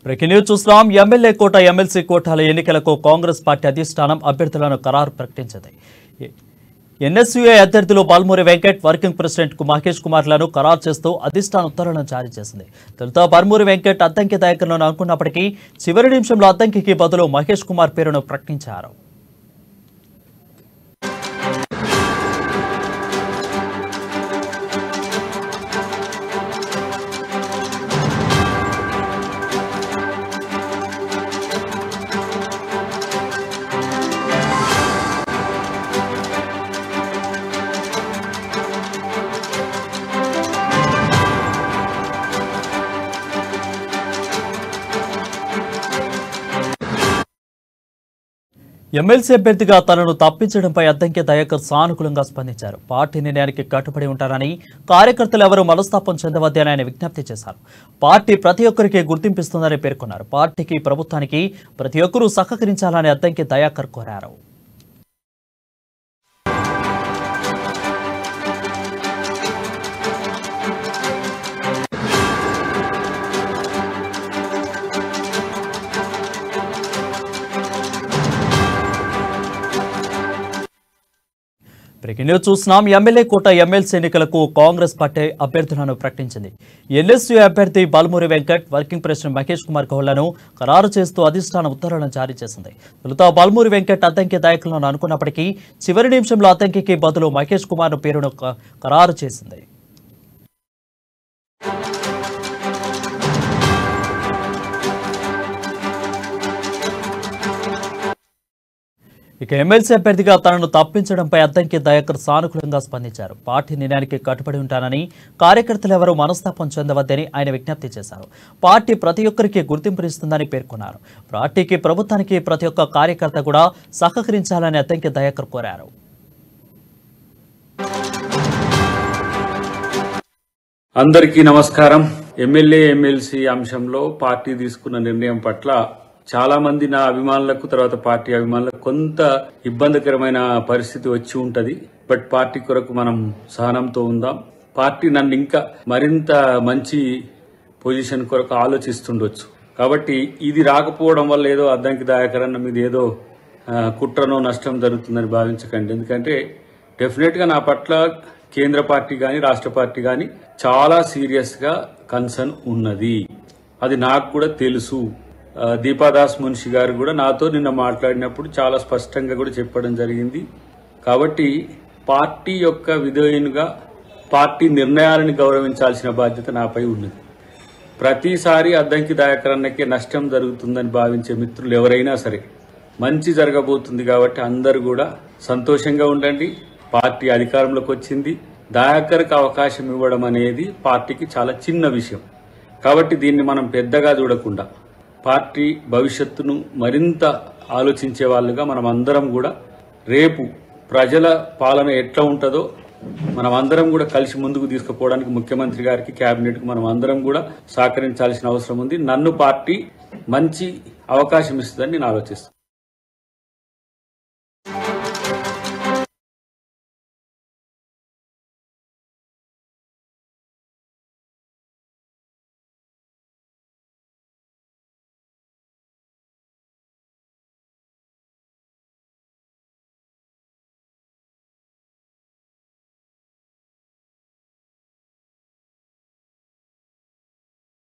Breaking news చూస్తున్నాం. MLA కోట MLC కోటాల ఎన్నికలకు Congress party అధిష్టానం అభ్యర్థులను ఖరారు ప్రకటించింది. ఎన్ఎస్యుఏ అభ్యర్థులు బాల్మూరి వెంకట్, వర్కింగ్ ప్రెసిడెంట్ మహేష్ కుమార్లను ఖరారు చేస్తూ అధిష్టానం ఉత్తర్వులను జారీ చేసింది. తొలుత బాల్మూరి వెంకట్ అద్దంకి దయాకర్లను అనుకున్నప్పటికీ చివరి నిమిషంలో అద్దంకి బదులు మహేష్ కుమార్ పేరును ప్రకటించారు. ఎమ్మెల్సీ అభ్యర్థిగా తనను తప్పించడంపై అద్దంకి దయాకర్ సానుకూలంగా స్పందించారు. పార్టీ నిర్ణయానికి కట్టుబడి ఉంటారని, కార్యకర్తలు ఎవరూ మనస్తాపం చెందవద్దని ఆయన విజ్ఞప్తి చేశారు. పార్టీ ప్రతి ఒక్కరికి గుర్తింపిస్తుందని పేర్కొన్నారు. పార్టీకి, ప్రభుత్వానికి ప్రతి ఒక్కరూ సహకరించాలని అద్దంకి దయాకర్ కోరారు. బ్రేకింగ్ న్యూస్ చూస్తున్నాం. ఎమ్మెల్యే కోట ఎమ్మెల్సీ ఎన్నికలకు కాంగ్రెస్ పార్టీ అభ్యర్థులను ప్రకటించింది. ఎన్ఎస్యూ అభ్యర్థి బాల్మూరి వెంకట్, వర్కింగ్ ప్రెసిడెంట్ మహేష్ కుమార్ గౌళ్లను ఖరారు చేస్తూ అధిష్టానం ఉత్తర్వులను జారీ చేసింది. తొలుత బాల్మూరి వెంకట్ అద్దంకి దయాకర్లను అనుకున్నప్పటికీ చివరి నిమిషంలో అద్దంకి బదులు మహేష్ కుమార్ పేరును ఖరారు చేసింది. ఇక ఎమ్మెల్సీ అభ్యర్థిగా తనను తప్పించడంపై అద్దంకి దయాకర్ సానుకూలంగా స్పందించారు. పార్టీ నిర్ణయానికి కట్టుబడి ఉంటానని, కార్యకర్తలు ఎవరూ మనస్తాపం చెందవద్దని ఆయన విజ్ఞప్తి చేశారు. పార్టీ ప్రతి ఒక్కరికి గుర్తింపునిస్తుందని పేర్కొన్నారు. పార్టీకి, ప్రభుత్వానికి ప్రతి ఒక్క కార్యకర్త కూడా సహకరించాలని అద్దంకి దయాకర్ కోరారు. అందరికీ నమస్కారం. ఎమ్మెల్యే ఎమ్మెల్సీ అంశంలో పార్టీ తీసుకున్న నిర్ణయం పట్ల చాలా మంది నా అభిమానులకు, తర్వాత పార్టీ అభిమానులకు కొంత ఇబ్బందికరమైన పరిస్థితి వచ్చి ఉంటది. బట్ పార్టీ కొరకు మనం సహనంతో ఉందాం. పార్టీ నన్ను ఇంకా మరింత మంచి పొజిషన్ కొరకు ఆలోచిస్తుండొచ్చు. కాబట్టి ఇది రాకపోవడం వల్ల ఏదో అద్దంకి దయాకర్ అన్న మీద ఏదో కుట్రనో నష్టం జరుగుతుందని భావించకండి. ఎందుకంటే డెఫినెట్ గా నా పట్ల కేంద్ర పార్టీ గాని, రాష్ట్ర పార్టీ గాని చాలా సీరియస్ గా కన్సర్న్ ఉన్నది. అది నాకు కూడా తెలుసు. దీపాదాస్ మున్షి గారు కూడా నాతో నిన్న మాట్లాడినప్పుడు చాలా స్పష్టంగా కూడా చెప్పడం జరిగింది. కాబట్టి పార్టీ యొక్క విధేయునిగా పార్టీ నిర్ణయాలను గౌరవించాల్సిన బాధ్యత నాపై ఉన్నది. ప్రతిసారి అద్దంకి దయాకర్ అన్నకే నష్టం జరుగుతుందని భావించే మిత్రులు ఎవరైనా సరే, మంచి జరగబోతుంది కాబట్టి అందరూ కూడా సంతోషంగా ఉండండి. పార్టీ అధికారంలోకి వచ్చింది. దయాకర్కి అవకాశం ఇవ్వడం అనేది పార్టీకి చాలా చిన్న విషయం. కాబట్టి దీన్ని మనం పెద్దగా చూడకుండా పార్టీ భవిష్యత్తును మరింత ఆలోచించే వాళ్ళుగా మనం అందరం కూడా రేపు ప్రజల పాలన ఎట్లా ఉంటుందో మనం అందరం కూడా కలిసి ముందుకు తీసుకుపోవడానికి ముఖ్యమంత్రి గారికి, కేబినెట్ కు మనం అందరం కూడా సహకరించాల్సిన అవసరం ఉంది. నన్ను పార్టీ మంచి అవకాశం ఇస్తుందని నేను ఆలోచిస్తాను.